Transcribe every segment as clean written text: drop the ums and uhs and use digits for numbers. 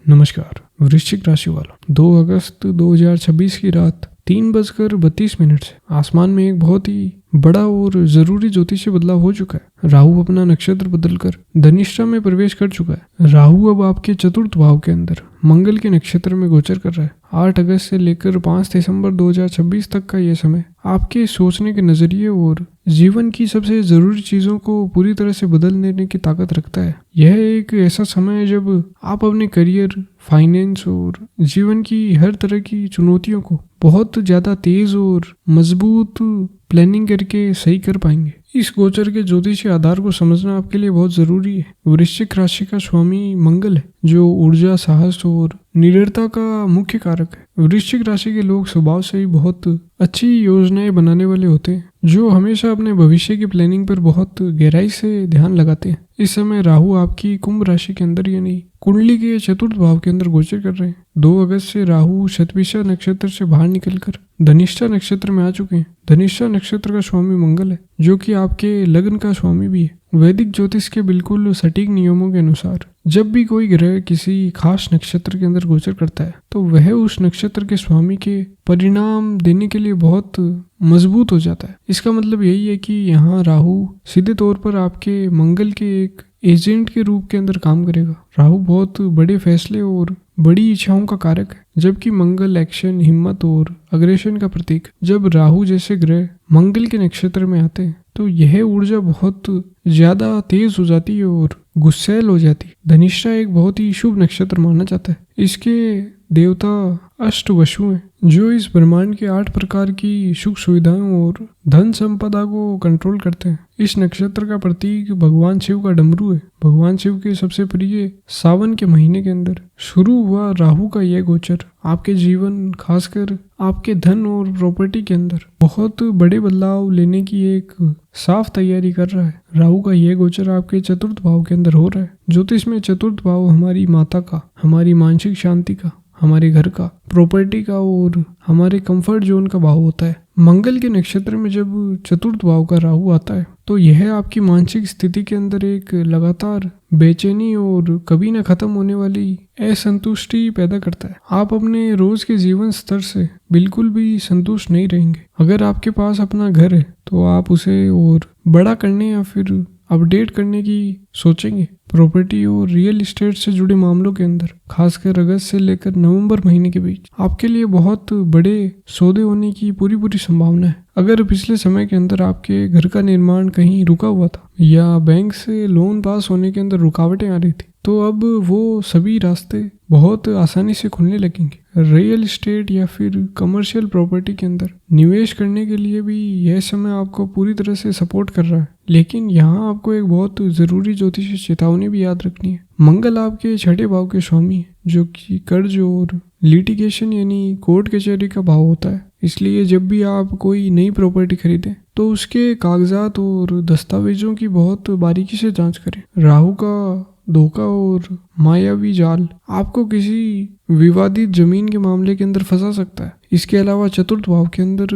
नमस्कार। वृश्चिक राशि वालों, 2 अगस्त 2026 की रात 3:32 से आसमान में एक बहुत ही बड़ा और जरूरी ज्योतिषीय बदलाव हो चुका है। राहु अपना नक्षत्र बदलकर धनिष्ठा में प्रवेश कर चुका है। राहु अब आपके चतुर्थ भाव के अंदर मंगल के नक्षत्र में गोचर कर रहा है। 8 अगस्त से लेकर 5 दिसंबर 2026 तक का यह समय आपके सोचने के नजरिए और जीवन की सबसे जरूरी चीजों को पूरी तरह से बदल देने की ताकत रखता है। यह एक ऐसा समय है जब आप अपने करियर, फाइनेंस और जीवन की हर तरह की चुनौतियों को बहुत ज्यादा तेज और मजबूत प्लानिंग करके सही कर पाएंगे। इस गोचर के ज्योतिषीय आधार को समझना आपके लिए बहुत जरूरी है। वृश्चिक राशि का स्वामी मंगल है, जो ऊर्जा, साहस और निडरता का मुख्य कारक है। वृश्चिक राशि के लोग स्वभाव से ही बहुत अच्छी योजनाएं बनाने वाले होते हैं, जो हमेशा अपने भविष्य की प्लानिंग पर बहुत गहराई से ध्यान लगाते हैं। इस समय राहु आपकी कुंभ राशि के अंदर यानी कुंडली के चतुर्थ भाव के अंदर गोचर कर रहे हैं। 2 अगस्त से राहु शतभिषा नक्षत्र से बाहर निकलकर धनिष्ठा नक्षत्र में आ चुके हैं। धनिष्ठा नक्षत्र का स्वामी मंगल है, जो कि आपके लग्न का स्वामी भी है। वैदिक ज्योतिष के बिल्कुल सटीक नियमों के अनुसार जब भी कोई ग्रह किसी खास नक्षत्र के अंदर गोचर करता है, तो वह उस नक्षत्र के स्वामी के परिणाम देने के लिए बहुत मजबूत हो जाता है। इसका मतलब यही है कि यहाँ राहु सीधे तौर पर आपके मंगल के एक एजेंट के रूप के अंदर काम करेगा। राहु बहुत बड़े फैसले और बड़ी इच्छाओं का कारक है, जबकि मंगल एक्शन, हिम्मत और अग्रेशन का प्रतीक। जब राहु जैसे ग्रह मंगल के नक्षत्र में आते हैं, तो यह ऊर्जा बहुत ज्यादा तेज हो जाती है और गुस्सैल हो जाती है। धनिष्ठा एक बहुत ही शुभ नक्षत्र माना जाता है। इसके देवता अष्टवसु हैं, जो इस ब्रह्मांड के 8 प्रकार की सुख सुविधाओं और धन संपदा को कंट्रोल करते हैं। इस नक्षत्र का प्रतीक भगवान शिव का डमरू है। भगवान शिव के सबसे प्रिय सावन के महीने के अंदर शुरू हुआ राहु का यह गोचर आपके जीवन, खासकर आपके धन और प्रॉपर्टी के अंदर बहुत बड़े बदलाव लेने की एक साफ तैयारी कर रहा है। राहु का यह गोचर आपके चतुर्थ भाव के अंदर हो रहा है। ज्योतिष में चतुर्थ भाव हमारी माता का, हमारी मानसिक शांति का, हमारे घर का, प्रॉपर्टी का और हमारे कंफर्ट जोन का भाव होता है। मंगल के नक्षत्र में जब चतुर्थ भाव का राहु आता है, तो यह आपकी मानसिक स्थिति के अंदर एक लगातार बेचैनी और कभी न खत्म होने वाली असंतुष्टि पैदा करता है। आप अपने रोज के जीवन स्तर से बिल्कुल भी संतुष्ट नहीं रहेंगे। अगर आपके पास अपना घर है, तो आप उसे और बड़ा करने या फिर अपडेट करने की सोचेंगे। प्रॉपर्टी और रियल एस्टेट से जुड़े मामलों के अंदर खासकर अगस्त से लेकर नवंबर महीने के बीच आपके लिए बहुत बड़े सौदे होने की पूरी संभावना है। अगर पिछले समय के अंदर आपके घर का निर्माण कहीं रुका हुआ था या बैंक से लोन पास होने के अंदर रुकावटें आ रही थी, तो अब वो सभी रास्ते बहुत आसानी से खुलने लगेंगे। रियल एस्टेट या फिर कमर्शियल प्रॉपर्टी के अंदर निवेश करने के लिए भी यह समय आपको पूरी तरह से सपोर्ट कर रहा है। लेकिन यहाँ आपको एक बहुत जरूरी ज्योतिषीय चेतावनी भी याद रखनी है। मंगल आपके 6ठे भाव के स्वामी है, जो कि कर्ज और लिटिगेशन यानी कोर्ट कचहरी का भाव होता है। इसलिए जब भी आप कोई नई प्रॉपर्टी खरीदें, तो उसके कागजात और दस्तावेजों की बहुत बारीकी से जांच करें। राहु का धोखा और मायावी जाल आपको किसी विवादित जमीन के मामले के अंदर फंसा सकता है। इसके अलावा चतुर्थ भाव के अंदर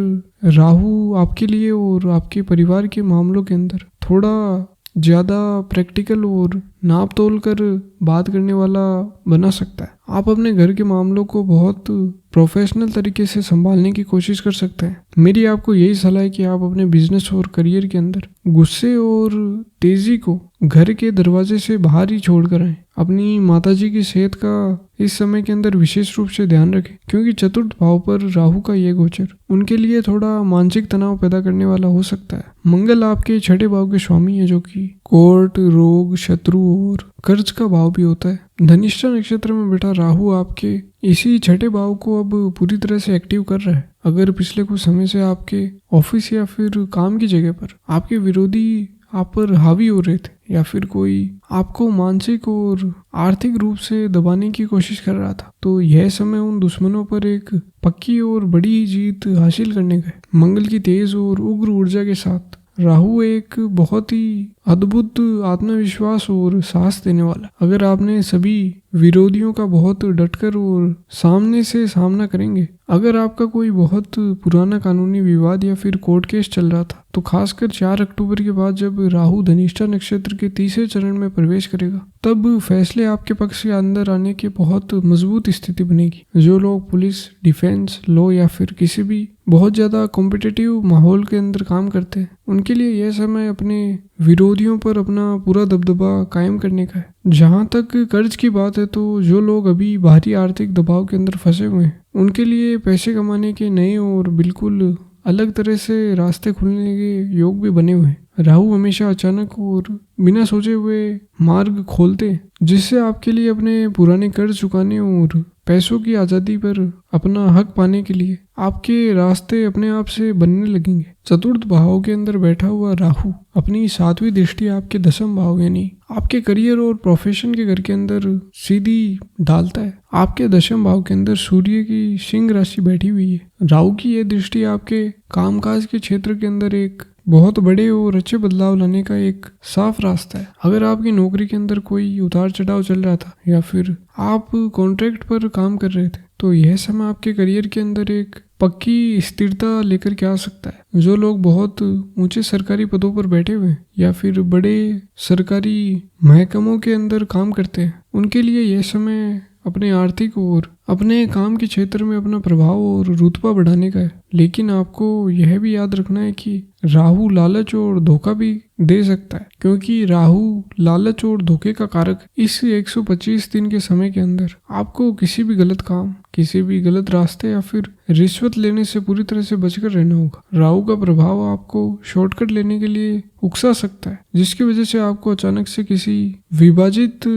राहु आपके लिए और आपके परिवार के मामलों के अंदर थोड़ा ज्यादा प्रैक्टिकल और नाप तोल कर बात करने वाला बना सकता है। आप अपने घर के मामलों को बहुत प्रोफेशनल तरीके से संभालने की कोशिश कर सकते हैं। मेरी आपको यही सलाह है कि आप अपने बिजनेस और करियर के अंदर गुस्से और तेजी को घर के दरवाजे से बाहर ही छोड़ कर आए। अपनी माताजी की सेहत का इस समय के अंदर विशेष रूप से ध्यान रखें, क्योंकि चतुर्थ भाव पर राहु का यह गोचर उनके लिए थोड़ा मानसिक तनाव पैदा करने वाला हो सकता है। मंगल आपके 6ठे भाव के स्वामी है, जो कि कोर्ट, रोग, शत्रु और कर्ज का भाव भी होता है। धनिष्ठा नक्षत्र में बैठा राहु आपके इसी 6ठे भाव को अब पूरी तरह से एक्टिव कर रहा है। अगर पिछले कुछ समय से आपके ऑफिस या फिर काम की जगह पर आपके विरोधी आप पर हावी हो रहे थे, या फिर कोई आपको मानसिक और आर्थिक रूप से दबाने की कोशिश कर रहा था, तो यह समय उन दुश्मनों पर एक पक्की और बड़ी जीत हासिल करने का है। मंगल की तेज और उग्र ऊर्जा के साथ राहु एक बहुत ही अद्भुत आत्मविश्वास और साहस देने वाला। अगर आपने सभी विरोधियों का बहुत डटकर और सामने से सामना करेंगे। अगर आपका कोई बहुत पुराना कानूनी विवाद या फिर कोर्ट केस चल रहा था, तो खासकर 4 अक्टूबर के बाद जब राहु धनिष्ठा नक्षत्र के तीसरे चरण में प्रवेश करेगा, तब फैसले आपके पक्ष के अंदर आने की बहुत मजबूत स्थिति बनेगी। जो लोग पुलिस, डिफेंस, लॉ या फिर किसी भी बहुत ज़्यादा कॉम्पिटिटिव माहौल के अंदर काम करते हैं, उनके लिए यह समय अपने विरोधियों पर अपना पूरा दबदबा कायम करने का है। जहाँ तक कर्ज की बात है, तो जो लोग अभी भारी आर्थिक दबाव के अंदर फंसे हुए हैं, उनके लिए पैसे कमाने के नए और बिल्कुल अलग तरह से रास्ते खुलने के योग भी बने हुए हैं। राहु हमेशा अचानक और बिना सोचे हुए मार्ग खोलते हैं, जिससे आपके लिए अपने पुराने कर्ज चुकाने और पैसों की आज़ादी पर अपना हक पाने के लिए आपके रास्ते अपने आप से बनने लगेंगे। चतुर्थ भाव के अंदर बैठा हुआ राहु अपनी 7वीं दृष्टि आपके 10वें भाव यानी आपके करियर और प्रोफेशन के घर के अंदर सीधी डालता है। आपके 10वें भाव के अंदर सूर्य की सिंह राशि बैठी हुई है। राहु की यह दृष्टि आपके कामकाज के क्षेत्र के अंदर एक बहुत बड़े और अच्छे बदलाव लाने का एक साफ रास्ता है। अगर आपकी नौकरी के अंदर कोई उतार चढ़ाव चल रहा था या फिर आप कॉन्ट्रैक्ट पर काम कर रहे थे, तो यह समय आपके करियर के अंदर एक पक्की स्थिरता लेकर के आ सकता है। जो लोग बहुत ऊंचे सरकारी पदों पर बैठे हुए हैं या फिर बड़े सरकारी महकमों के अंदर काम करते हैं, उनके लिए यह समय अपने आर्थिक और अपने काम के क्षेत्र में अपना प्रभाव और रुतबा बढ़ाने का है। लेकिन आपको यह भी याद रखना है कि राहु लालच और धोखा भी दे सकता है, क्योंकि राहु लालच और धोखे का कारक। इस 125 दिन के समय के अंदर आपको किसी भी गलत काम, किसी भी गलत रास्ते या फिर रिश्वत लेने से पूरी तरह से बचकर रहना होगा। राहु का प्रभाव आपको शॉर्टकट लेने के लिए उकसा सकता है, जिसकी वजह से आपको अचानक से किसी विभाजित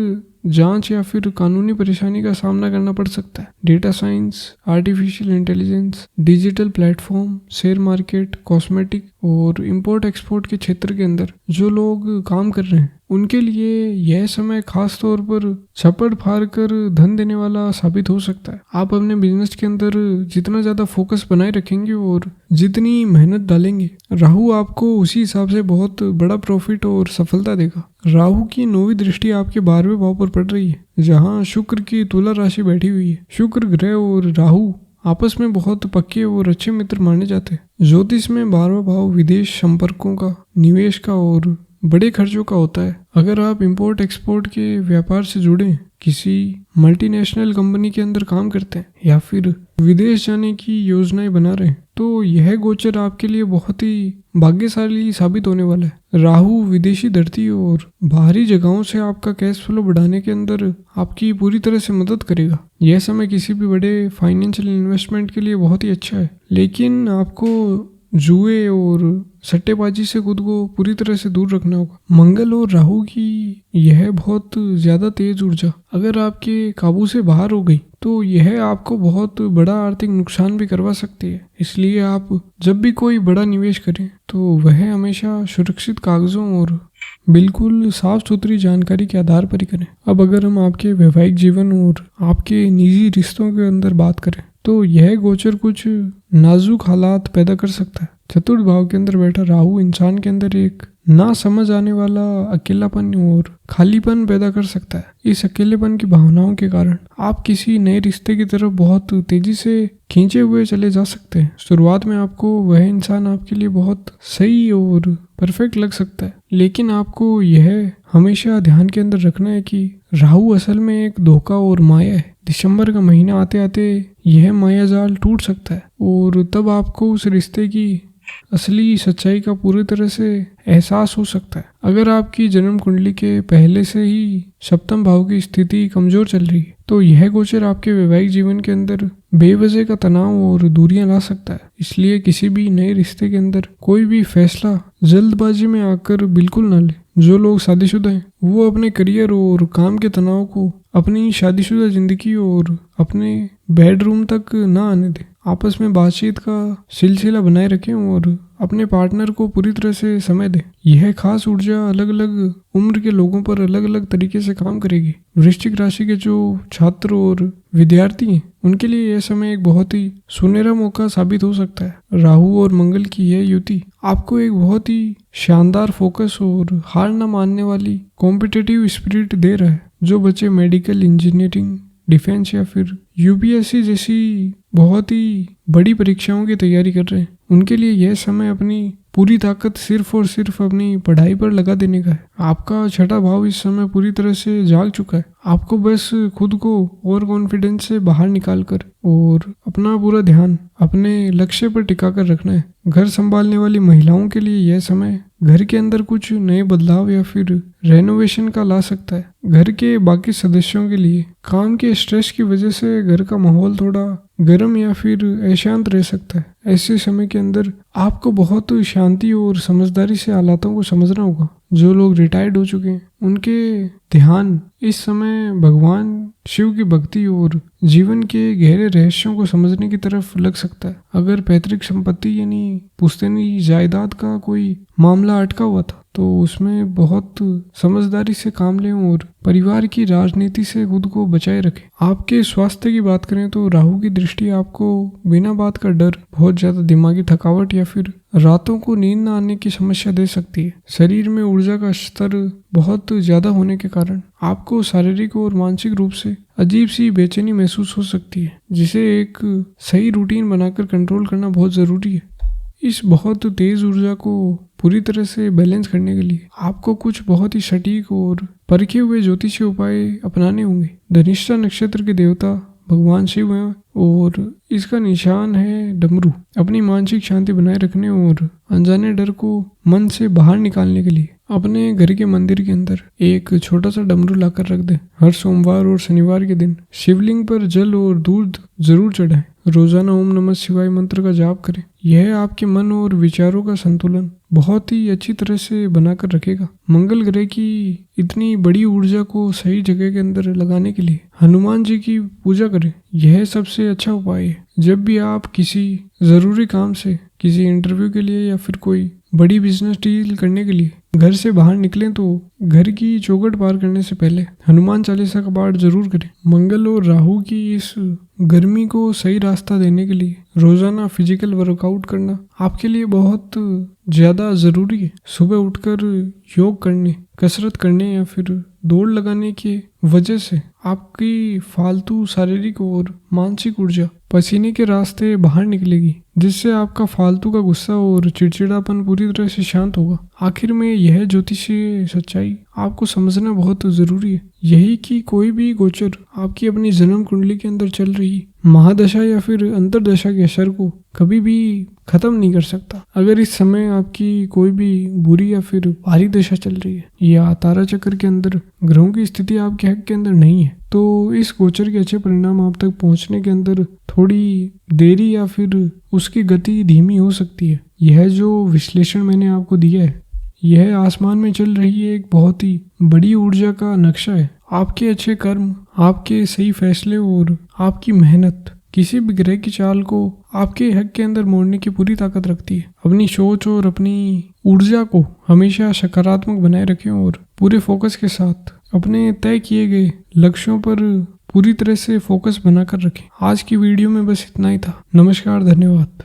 जांच या फिर कानूनी परेशानी का सामना करना पड़ सकता है। Data science, artificial intelligence, digital platform, share market, cosmetic और इंपोर्ट एक्सपोर्ट के क्षेत्र के अंदर जो लोग काम कर रहे हैं, उनके लिए यह समय खास तौर पर छप्पड़ फाड़ कर धन देने वाला साबित हो सकता है। आप अपने बिजनेस के अंदर जितना ज़्यादा फोकस बनाए रखेंगे और जितनी मेहनत डालेंगे, राहु आपको उसी हिसाब से बहुत बड़ा प्रॉफिट और सफलता देगा। राहु की 9वीं दृष्टि आपके 12वें भाव पर पड़ रही है, जहाँ शुक्र की तुला राशि बैठी हुई है। शुक्र ग्रह और राहु आपस में बहुत पक्के और अच्छे मित्र माने जाते हैं। ज्योतिष में 12वां भाव विदेश संपर्कों का, निवेश का और बड़े खर्चों का होता है। अगर आप इंपोर्ट एक्सपोर्ट के व्यापार से जुड़े, किसी मल्टीनेशनल कंपनी के अंदर काम करते हैं या फिर विदेश जाने की योजनाएं बना रहे हैं, तो यह गोचर आपके लिए बहुत ही भाग्यशाली साबित होने वाला है। राहु विदेशी धरती और बाहरी जगहों से आपका कैश फ्लो बढ़ाने के अंदर आपकी पूरी तरह से मदद करेगा। यह समय किसी भी बड़े फाइनेंशियल इन्वेस्टमेंट के लिए बहुत ही अच्छा है, लेकिन आपको जुए और सट्टेबाजी से खुद को पूरी तरह से दूर रखना होगा। मंगल और राहु की यह बहुत ज्यादा तेज ऊर्जा अगर आपके काबू से बाहर हो गई, तो यह आपको बहुत बड़ा आर्थिक नुकसान भी करवा सकती है। इसलिए आप जब भी कोई बड़ा निवेश करें, तो वह हमेशा सुरक्षित कागजों और बिल्कुल साफ सुथरी जानकारी के आधार पर ही करें। अब अगर हम आपके वैवाहिक जीवन और आपके निजी रिश्तों के अंदर बात करें, तो यह गोचर कुछ नाजुक हालात पैदा कर सकता है। चतुर्थ भाव के अंदर बैठा राहु इंसान के अंदर एक ना समझ आने वाला अकेलापन और खालीपन पैदा कर सकता है। इस अकेलेपन की भावनाओं के कारण आप किसी नए रिश्ते की तरफ बहुत तेजी से खींचे हुए चले जा सकते हैं। शुरुआत में आपको वह इंसान आपके लिए बहुत सही और परफेक्ट लग सकता है, लेकिन आपको यह हमेशा ध्यान के अंदर रखना है कि राहु असल में एक धोखा और माया है। दिसंबर का महीना आते आते यह माया जाल टूट सकता है और तब आपको उस रिश्ते की असली सच्चाई का पूरी तरह से एहसास हो सकता है। अगर आपकी जन्म कुंडली के पहले से ही सप्तम भाव की स्थिति कमजोर चल रही है, तो यह गोचर आपके वैवाहिक जीवन के अंदर बेवजह का तनाव और दूरियां ला सकता है। इसलिए किसी भी नए रिश्ते के अंदर कोई भी फैसला जल्दबाजी में आकर बिल्कुल ना ले। जो लोग शादीशुदा हैं, वो अपने करियर और काम के तनाव को अपनी शादीशुदा जिंदगी और अपने बेडरूम तक ना आने दें। आपस में बातचीत का सिलसिला बनाए रखें और अपने पार्टनर को पूरी तरह से समय दें। यह खास ऊर्जा अलग अलग उम्र के लोगों पर अलग अलग तरीके से काम करेगी। वृश्चिक राशि के जो छात्र और विद्यार्थी हैं उनके लिए यह समय एक बहुत ही सुनहरा मौका साबित हो सकता है। राहु और मंगल की यह युति आपको एक बहुत ही शानदार फोकस और हार न मानने वाली कॉम्पिटिटिव स्पिरिट दे रहा है। जो बच्चे मेडिकल, इंजीनियरिंग, डिफेंस या फिर यूपीएससी जैसी बहुत ही बड़ी परीक्षाओं की तैयारी कर रहे हैं उनके लिए यह समय अपनी पूरी ताकत सिर्फ और सिर्फ अपनी पढ़ाई पर लगा देने का है। आपका छठा भाव इस समय पूरी तरह से जाग चुका है। आपको बस खुद को ओवर कॉन्फिडेंस से बाहर निकाल कर और अपना पूरा ध्यान अपने लक्ष्य पर टिका कर रखना है। घर संभालने वाली महिलाओं के लिए यह समय घर के अंदर कुछ नए बदलाव या फिर रेनोवेशन का ला सकता है। घर के बाकी सदस्यों के लिए काम के स्ट्रेस की वजह से घर का माहौल थोड़ा गर्म या फिर अशांत रह सकता है। ऐसे समय के अंदर आपको बहुत शांति और समझदारी से हालातों को समझना होगा। जो लोग रिटायर्ड हो चुके हैं उनके ध्यान इस समय भगवान शिव की भक्ति और जीवन के गहरे रहस्यों को समझने की तरफ लग सकता है। अगर पैतृक संपत्ति यानी पुश्तैनी जायदाद का कोई मामला अटका हुआ था तो उसमें बहुत समझदारी से काम लें और परिवार की राजनीति से खुद को बचाए रखें। आपके स्वास्थ्य की बात करें तो राहु की दृष्टि आपको बिना बात का डर, बहुत ज्यादा दिमागी थकावट या फिर रातों को नींद न आने की समस्या दे सकती है। शरीर में ऊर्जा का स्तर बहुत ज्यादा होने के कारण आपको शारीरिक और मानसिक रूप से अजीब सी बेचैनी महसूस हो सकती है, जिसे एक सही रूटीन बनाकर कंट्रोल करना बहुत जरूरी है। इस बहुत तेज ऊर्जा को पूरी तरह से बैलेंस करने के लिए आपको कुछ बहुत ही सटीक और परखे हुए ज्योतिषीय उपाय अपनाने होंगे। धनिष्ठा नक्षत्र के देवता भगवान शिव हैं और इसका निशान है डमरू। अपनी मानसिक शांति बनाए रखने और अनजाने डर को मन से बाहर निकालने के लिए अपने घर के मंदिर के अंदर एक छोटा सा डमरू लाकर रख दें। हर सोमवार और शनिवार के दिन शिवलिंग पर जल और दूध जरूर चढ़ाएं। रोजाना ओम नमः शिवाय मंत्र का जाप करें। यह आपके मन और विचारों का संतुलन बहुत ही अच्छी तरह से बनाकर रखेगा। मंगल ग्रह की इतनी बड़ी ऊर्जा को सही जगह के अंदर लगाने के लिए हनुमान जी की पूजा करें। यह सबसे अच्छा उपाय है। जब भी आप किसी जरूरी काम से, किसी इंटरव्यू के लिए या फिर कोई बड़ी बिजनेस डील करने के लिए घर से बाहर निकलें तो घर की चौखट पार करने से पहले हनुमान चालीसा का पाठ जरूर करें। मंगल और राहु की इस गर्मी को सही रास्ता देने के लिए रोजाना फिजिकल वर्कआउट करना आपके लिए बहुत ज्यादा जरूरी है। सुबह उठकर योग करने, कसरत करने या फिर दौड़ लगाने की वजह से आपकी फालतू शारीरिक और मानसिक ऊर्जा पसीने के रास्ते बाहर निकलेगी, जिससे आपका फालतू का गुस्सा और चिड़चिड़ापन पूरी तरह से शांत होगा। आखिर में यह ज्योतिषीय सच्चाई आपको समझना बहुत जरूरी है, यही कि कोई भी गोचर आपकी अपनी जन्म कुंडली के अंदर चल रही महादशा या फिर अंतरदशा के असर को कभी भी खत्म नहीं कर सकता। अगर इस समय आपकी कोई भी बुरी या फिर भारी दशा चल रही है या तारा चक्र के अंदर ग्रहों की स्थिति आपके हक के अंदर नहीं है तो इस गोचर के अच्छे परिणाम आप तक पहुंचने के अंदर थोड़ी देरी या फिर उसकी गति धीमी हो सकती है। यह जो विश्लेषण मैंने आपको दिया है यह आसमान में चल रही एक बहुत ही बड़ी ऊर्जा का नक्शा है। आपके अच्छे कर्म, आपके सही फैसले और आपकी मेहनत किसी भी ग्रह की चाल को आपके हक के अंदर मोड़ने की पूरी ताकत रखती है। अपनी सोच और अपनी ऊर्जा को हमेशा सकारात्मक बनाए रखें और पूरे फोकस के साथ अपने तय किए गए लक्ष्यों पर पूरी तरह से फोकस बनाकर रखें। आज की वीडियो में बस इतना ही था। नमस्कार, धन्यवाद।